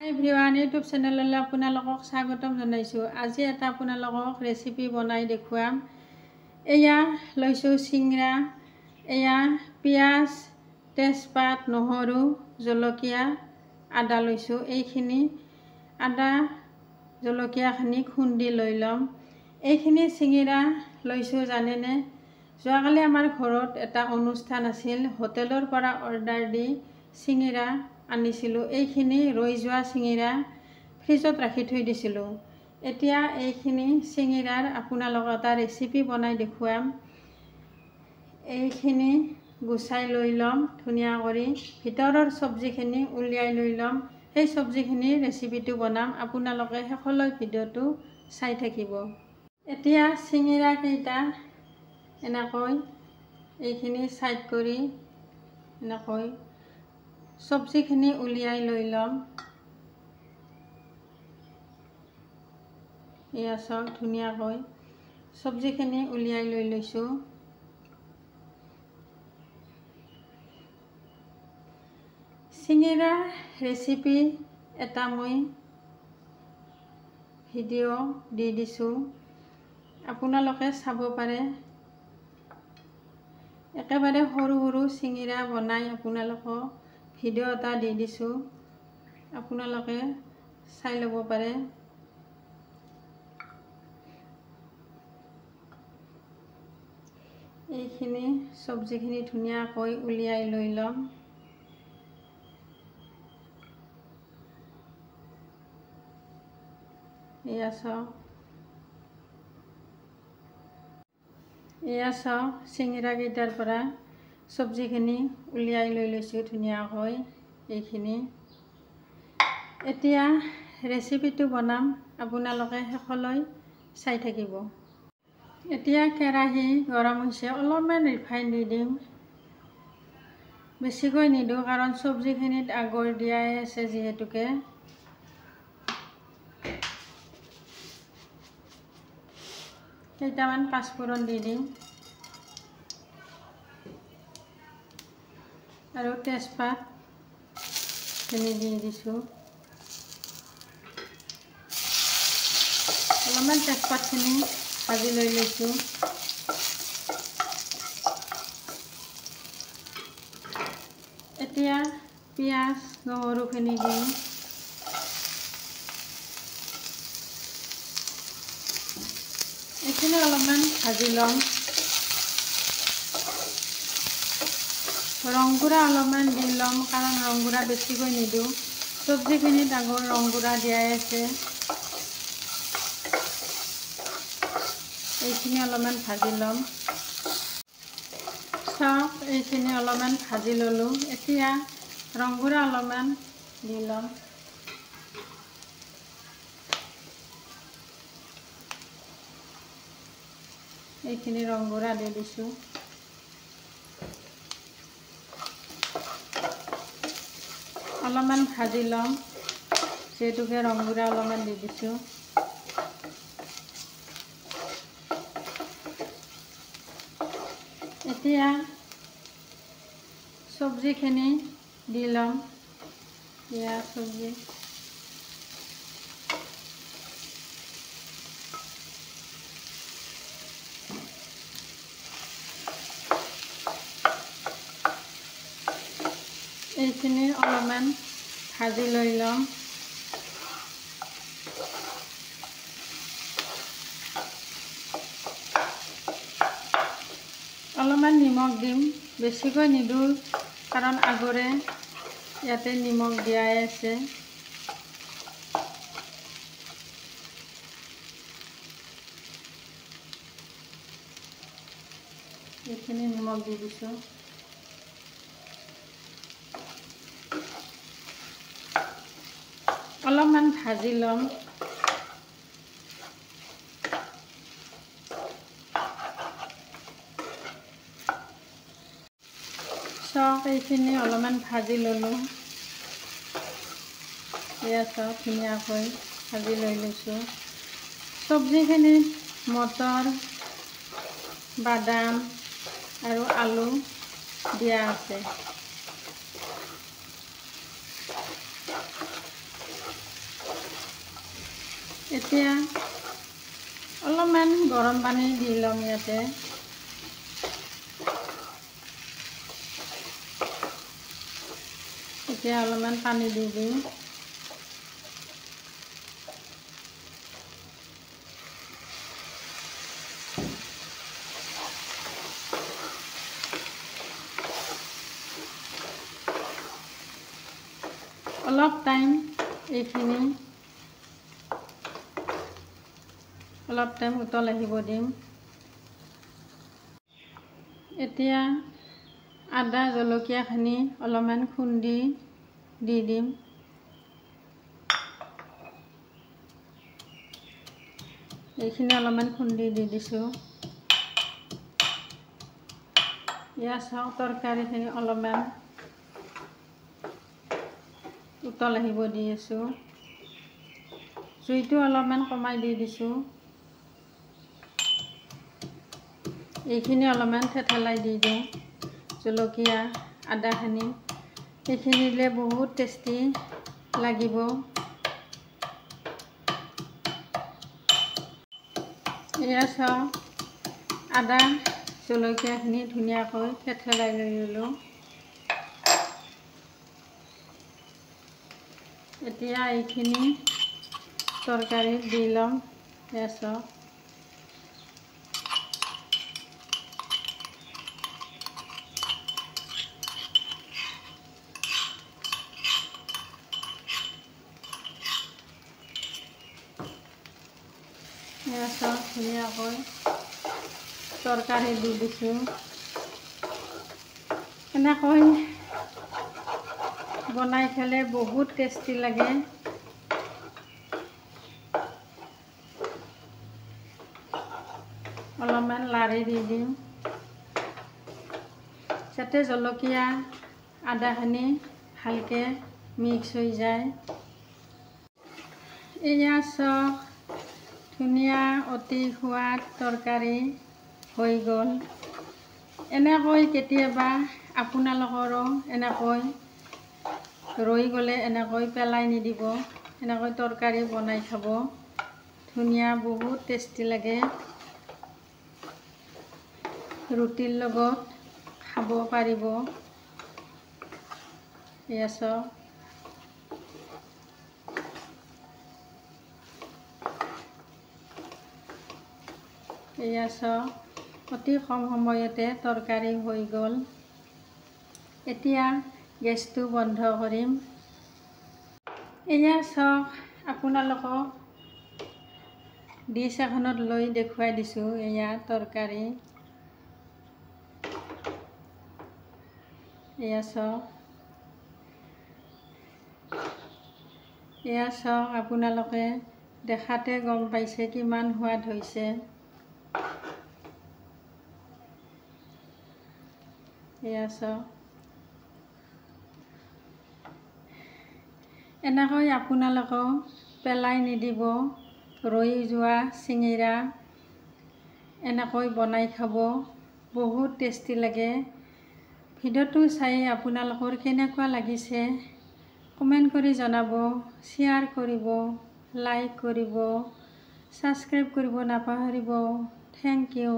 Everyone YouTube চেনেললৈ আপোনালোকক স্বাগতম জনাইছোঁ। আজি এটা আপোনালোকক ৰেচিপি বনাই দেখুৱাম। এয়া লৈছোঁ চিংৰা, এয়া পিঁয়াজ, তেজপাত, নহৰু, জলকীয়া, আদা লৈছোঁ। এইখিনি আদা জলকীয়াখিনি খুন্দি লৈ ল'ম। এইখিনি চিঙিৰা লৈছোঁ জানেনে, যোৱাকালি আমাৰ ঘৰত এটা অনুষ্ঠান আছিল, হোটেলৰ পৰা অৰ্ডাৰ দি চিঙিৰা আনিছিলোঁ। এইখিনি ৰৈ যোৱা চিঙিৰা ফ্ৰিজত ৰাখি থৈ দিছিলোঁ। এতিয়া এইখিনি চিঙিৰাৰ আপোনালোকক এটা ৰেচিপি বনাই দেখুৱাম। এইখিনি গুচাই লৈ ল'ম ধুনীয়া কৰি, ভিতৰৰ চব্জিখিনি উলিয়াই লৈ ল'ম। সেই চব্জিখিনি ৰেচিপিটো বনাম, আপোনালোকে শেষলৈ ভিডিঅ'টো চাই থাকিব। এতিয়া চিঙিৰাকেইটা এনেকৈ এইখিনি ছাইড কৰি এনেকৈ চব্জিখিনি উলিয়াই লৈ ল'ম। এয়া চাওক ধুনীয়াকৈ চব্জিখিনি উলিয়াই লৈ লৈছোঁ। চিঙিৰা ৰেচিপি এটা মই ভিডিঅ' দি দিছোঁ, আপোনালোকে চাব পাৰে। একেবাৰে সৰু সৰু চিঙিৰা বনাই আপোনালোকক ভিডিঅ' এটা দি দিছোঁ, আপোনালোকে চাই ল'ব পাৰে। এইখিনি চব্জিখিনি ধুনীয়াকৈ উলিয়াই লৈ ল'ম। এয়া চাওক চিঙিৰাকেইটাৰ পৰা চব্জিখিনি উলিয়াই লৈ লৈছোঁ ধুনীয়াকৈ। এইখিনি এতিয়া ৰেচিপিটো বনাম, আপোনালোকে শেষলৈ চাই থাকিব। এতিয়া কেৰাহী গৰম হৈছে, অলপমান ৰিফাইন দি দিম, বেছিকৈ নিদিওঁ কাৰণ চব্জিখিনিত আগৰ দিয়াই আছে যিহেতুকে। কেইটামান পাঁচফোৰণ দি দিম আৰু তেজপাতখিনি দি দিছোঁ। অলপমান তেজপাতখিনি ভাজি লৈ লৈছোঁ। এতিয়া পিঁয়াজ নহৰুখিনি দিম। এইখিনি অলপমান ভাজি ল'ম। ৰংগুড়া অলপমান দি ল'ম কাৰণ ৰংগুড়া বেছিকৈ নিদিওঁ, চব্জিখিনিত আগৰ ৰংগুড়া দিয়াই আছে। এইখিনি অলপমান ভাজি ল'ম। চাওক এইখিনি অলপমান ভাজি ল'লোঁ, এতিয়া ৰংগুড়া অলপমান দি ল'ম। এইখিনি ৰংগুড়া দি দিছোঁ। অলপমান ভাজি ল'ম, যিহেতুকে ৰংগুড়া অলপমান দি দিছোঁ। এতিয়া চব্জিখিনি দি ল'ম। এয়া চব্জি এইখিনি অলপমান ভাজি লৈ ল'ম। অলপমান নিমখ দিম, বেছিকৈ নিদিওঁ কাৰণ আগৰে ইয়াতে নিমখ দিয়াই আছে। এইখিনি নিমখ দি দিছোঁ। অলপমান ভাজি ল'ম। চাওক এইখিনি অলপমান ভাজি ল'লোঁ। এয়া চাওক ধুনীয়াকৈ ভাজি লৈ লৈছোঁ। চব্জিখিনিত মটৰ, বাদাম আৰু আলু দিয়া আছে। এতিয়া অলপমান গৰম পানী দি ল'ম ইয়াতে। এতিয়া অলপমান পানী দি দিম। অলপ টাইম এইখিনি অলপ টাইম উতল আহিব দিম। এতিয়া আদা জলকীয়াখিনি অলপমান খুন্দি দি দিম। এইখিনি অলপমান খুন্দি দি দিছোঁ। ইয়াৰ চাওক তৰকাৰীখিনি অলপমান উতল আহিব দি আছোঁ। জুইটো অলপমান কমাই দি দিছোঁ। এইখিনি অলপমান থেতেলাই দি দিওঁ। জলকীয়া আদাখিনি এইখিনি দিলে বহুত টেষ্টি লাগিব। এয়া চাওক আদা জলকীয়াখিনি ধুনীয়াকৈ থেতেলাই লৈ ল'লোঁ। এতিয়া এইখিনি তৰকাৰীত দি ল'ম। এয়া চাওক ধুনীয়াকৈ তৰকাৰী দি দিছোঁ। এনেকৈ বনাই খালে বহুত টেষ্টি লাগে। অলপমান লাৰি দি দিম যাতে জলকীয়া আদাখিনি ভালকৈ মিক্স হৈ যায়। এয়া চাওক ধুনীয়া অতি সোৱাদ তৰকাৰী হৈ গ'ল। এনেকৈ কেতিয়াবা আপোনালোকৰো এনেকৈ ৰৈ গ'লে এনেকৈ পেলাই নিদিব। এনেকৈ তৰকাৰী বনাই খাব। ধুনীয়া বহুত টেষ্টি লাগে। ৰুটিৰ লগত খাব পাৰিব। এয়া চাওক এয়া চাওক অতি কম সময়তে তৰকাৰী হৈ গ'ল। এতিয়া গেছটো বন্ধ কৰিম। এয়া চাওক আপোনালোকক ডিছ এখনত লৈ দেখুৱাই দিছোঁ। এয়া তৰকাৰী। এয়া চাওক আপোনালোকে দেখাতে গম পাইছে কিমান সোৱাদ হৈছে। এয়া চাওক এনেকৈ আপোনালোকেও পেলাই নিদিব। ৰৈ যোৱা চিঙিৰা এনেকৈ বনাই খাব। বহুত টেষ্টি লাগে। ভিডিঅ'টো চাই আপোনালোকৰ কেনেকুৱা লাগিছে কমেণ্ট কৰি জনাব। শ্বেয়াৰ কৰিব, লাইক কৰিব, ছাবস্ক্ৰাইব কৰিব নাপাহৰিব। Thank U.